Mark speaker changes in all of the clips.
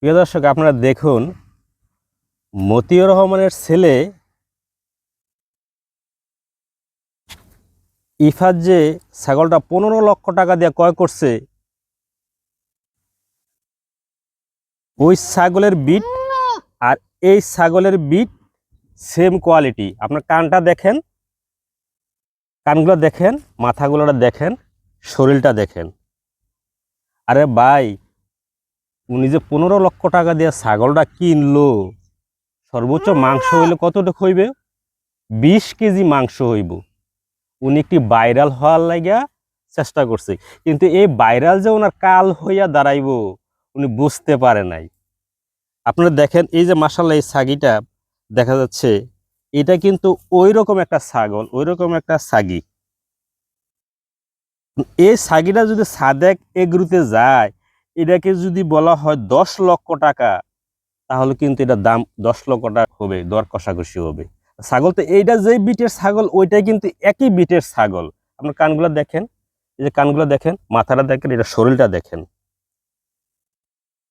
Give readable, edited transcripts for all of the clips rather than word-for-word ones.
Speaker 1: প্রিয় দর্শক, আপনারা দেখুন, মতিউর রহমানের ছেলে ইফাত যে ছাগলটা 15 লক্ষ টাকা দিয়ে ক্রয় করছে, ওই ছাগলের বিট আর এই ছাগলের বিট সেম কোয়ালিটি। আপনার কানটা দেখেন, কানগুলো দেখেন, মাথাগুলোটা দেখেন, শরীরটা দেখেন। আরে ভাই, উনি যে 15 লক্ষ টাকা দিয়ে ছাগলটা কিনলো, সর্বোচ্চ মাংস হইলে কতটুকু হইবে? 20 কেজি মাংস হইব। উনি একটি ভাইরাল হওয়ার লাগা চেষ্টা করছে, কিন্তু এই ভাইরাল যে ওনার কাল হইয়া দাঁড়াইব উনি বুঝতে পারে নাই। আপনারা দেখেন, এই যে মাশাআল্লাহ এই ছাগিটা দেখা যাচ্ছে, এটা কিন্তু ওই রকম একটা ছাগল, ওই রকম একটা ছাগি। এই ছাগিটা যদি সাদেক এগ্রুতে যায়, এটাকে যদি বলা হয় 10 লক্ষ টাকা, তাহলে কিন্তু এটা দাম 10 লক্ষ টাকা হবে, দর কষাকষি হবে। ছাগল তো এইটা যেই বিটের ছাগল, ওইটাই কিন্তু একই বিটের ছাগল। আপনার কানগুলো দেখেন, এই যে কানগুলো দেখেন, মাথাটা দেখেন, এটা শরীরটা দেখেন।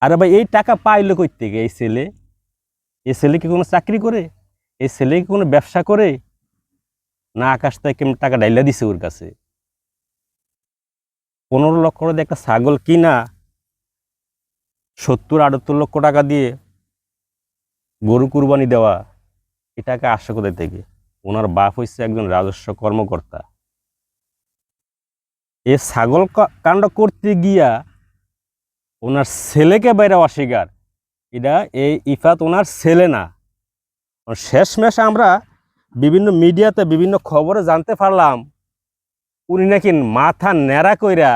Speaker 1: আরে ভাই, এই টাকা পাইলো কই থেকে? এই ছেলে কি কোনো চাকরি করে? এই ছেলে কি কোনো ব্যবসা করে? না আকাশ থেকে টাকা ডাইলা দিছে ওর কাছে? 15 লক্ষ দিয়ে একটা ছাগল কিনা 70-78 লক্ষ টাকা দিয়ে গরু কুরবানি দেওয়া, এটাকে আসে কোথায় থেকে? ওনার বাপ হচ্ছে একজন রাজস্ব কর্মকর্তা। এই ছাগল কাণ্ড করতে গিয়া ওনার ছেলেকে বাইরে অস্বীকার। এটা এই ইফাত ওনার ছেলে না। শেষমেশ আমরা বিভিন্ন মিডিয়াতে বিভিন্ন খবরে জানতে পারলাম উনি নাকি মাথা ন্যাড়া কইরা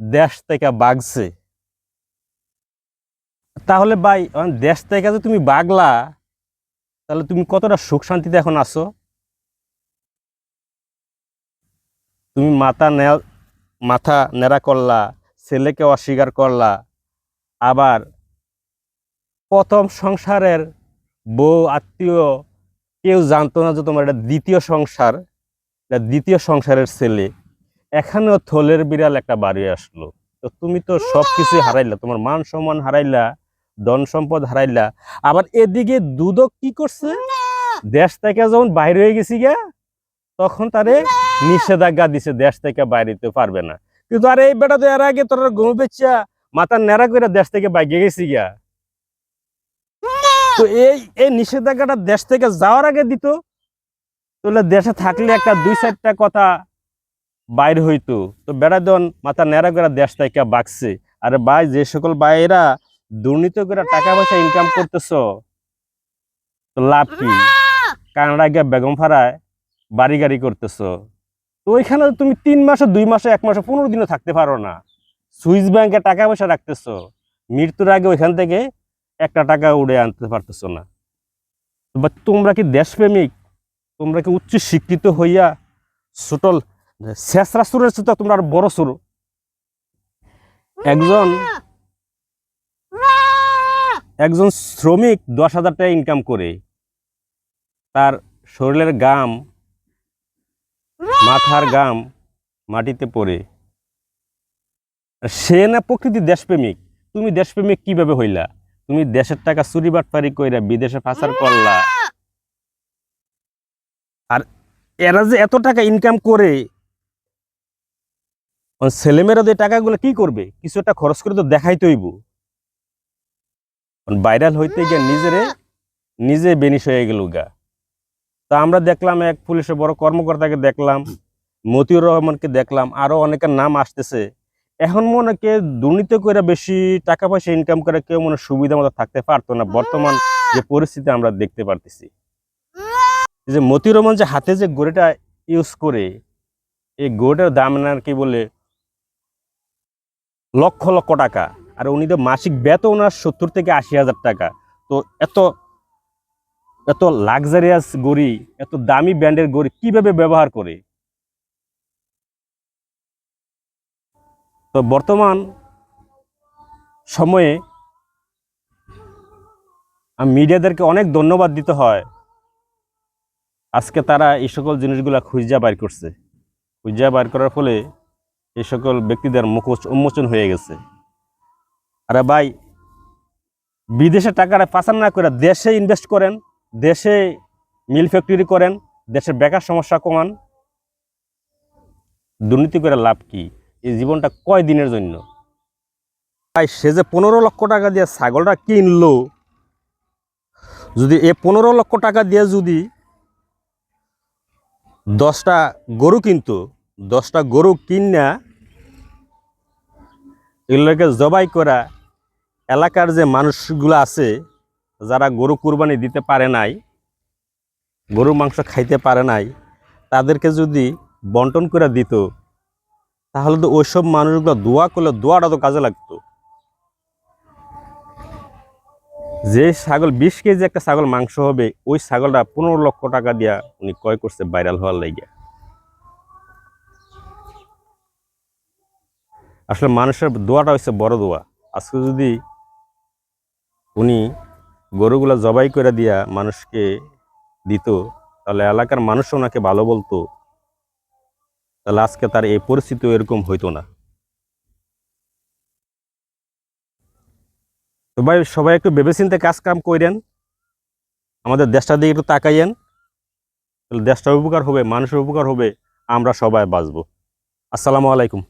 Speaker 1: দেশ থেকে বাগছে। তাহলে ভাই, দেশ থেকে যে তুমি বাগলা, তাহলে তুমি কতটা সুখ শান্তিতে এখন আছো? তুমি মাথা ন্যাড়া করলা, ছেলেকে অস্বীকার করলা, আবার প্রথম সংসারের বউ আত্মীয় কেউ জানতো না যে তোমার এটা দ্বিতীয় সংসার, এটা দ্বিতীয় সংসারের ছেলে। এখানেও থলের বিড়াল একটা বাড়ি আসলো। তো তুমি তো সবকিছু হারাইলা, তোমার মান সম্মান হারাইলা, ধন সম্পদ হারাইলা। আবার এদিকে দুদক কি করছে? দেশ থেকে যখন বাইরে হয়ে গেছি গা, তখন তারে নিষেধাজ্ঞা দিছে, দেশ থেকে বাইরে দিতে পারবে না। কিন্তু আর এই বেটা তো এর আগে তোরা ঘুম বেচা মাথা ন্যাড়া করে দেশ থেকে বাইরে গেছি গা। তো এই এই নিষেধাজ্ঞাটা দেশ থেকে যাওয়ার আগে দিত, তাহলে দেশে থাকলে একটা 2-4টা কথা বাইর হইতো। তো বেড়াদন মাথা ন্যাড়া করে দেশ থেকে বাঁচছে। আরে ভাই, যে সকল ভাইয়েরা দুর্নীতি করে টাকা পয়সা ইনকাম করতেছ, তো লাভ কি? কানাডা গিয়ে বেগম ফাড়ায় বাড়ি গাড়ি করতেছ, তো ওইখানে তুমি 3 মাসে, 2 মাসে, 1 মাসে, 15 দিনও থাকতে পারো না। সুইস ব্যাংকে টাকা পয়সা রাখতেছ, মৃত্যুর আগে ওইখান থেকে একটা টাকা উড়ে আনতে পারতেছ না। বা তোমরা কি দেশপ্রেমিক? তোমরা কি উচ্চ শিক্ষিত হইয়া ছোটল শেষরা সুরের তো তোমরা আর বড় সুর? একজন একজন শ্রমিক 10,000 টাকা ইনকাম করে, তার শরীরের গাম, মাথার গাম মাটিতে পড়ে, সে না প্রকৃতি দেশপ্রেমিক? তুমি দেশপ্রেমিক কিভাবে হইলা? তুমি দেশের টাকা চুরি বাটপারি কইরা বিদেশে পাচার করলা। আর এরা যে এত টাকা ইনকাম করে, ছেলেমেয়েরা যে টাকাগুলো কি করবে? কিছু একটা খরচ করে তো দেখাইতে হইব। ভাইরাল হইতে গিয়ে নিজে বেনিশ হয়ে গেল গা। তা আমরা দেখলাম, এক পুলিশের বড় কর্মকর্তাকে দেখলাম, মতিউর রহমানকে দেখলাম, আরো অনেকের নাম আসতেছে। এখন মনে কে দুর্নীতি করে বেশি টাকা পয়সা ইনকাম করে কেউ মনে সুবিধা মতো থাকতে পারতো না। বর্তমান যে পরিস্থিতি আমরা দেখতে পারতেছি, যে মতিউর রহমান যে হাতে যে গড়িটা ইউজ করে, এই গড়িটার দাম না কি বলে লক্ষ লক্ষ টাকা। আর উনি তো মাসিক বেতন ওনার 70,000 থেকে 80,000 টাকা। তো এত এত লাক্সারিয়াস গড়ি, এত দামি ব্র্যান্ডের গড়ি কিভাবে ব্যবহার করে? তো বর্তমান সময়ে মিডিয়াদেরকে অনেক ধন্যবাদ দিতে হয়। আজকে তারা এই সকল জিনিসগুলা খুঁজা বাইর করছে। খুঁজা বাইর করার ফলে এই সকল ব্যক্তিদের মুখ উন্মোচন হয়ে গেছে। আরে ভাই, বিদেশে টাকাটা পাচার না করে দেশে ইনভেস্ট করেন, দেশে মিল ফ্যাক্টরি করেন, দেশের বেকার সমস্যা কমান। দুর্নীতি করে লাভ কি? এই জীবনটা কয় দিনের জন্য? তাই সে যে 15 লক্ষ টাকা দিয়ে ছাগলটা কিনলো, যদি এ 15 লক্ষ টাকা দিয়ে যদি 10টা গরু কিনতো, 10টা গরু কিনা এগুলোকে জবাই করা, এলাকার যে মানুষগুলো আছে যারা গরু কুরবানি দিতে পারে নাই, গরুর মাংস খাইতে পারে নাই, তাদেরকে যদি বন্টন করে দিত, তাহলে তো ওইসব মানুষগুলো দোয়া করলে দোয়াটা তো কাজে লাগতো। যে ছাগল 20 কেজি একটা ছাগল মাংস হবে, ওই ছাগলটা 15 লক্ষ টাকা দিয়া উনি ক্রয় করছে ভাইরাল হওয়ার লাইগা। আসলে মানুষের দোয়াটা হচ্ছে বড় দোয়া। আজকে যদি উনি গরুগুলো জবাই করে দিয়া মানুষকে দিত, তাহলে এলাকার মানুষ ওনাকে ভালো বলতো, তাহলে আজকে তার এই পরিস্থিতি এরকম হইতো না। তো ভাই সবাই একটু ভেবেচিন্তে কাজ কাম করেন, আমাদের দেশটার দিকে একটু তাকাইয়েন, তাহলে দেশটার উপকার হবে, মানুষের উপকার হবে, আমরা সবাই বাঁচবো। আসসালামু আলাইকুম।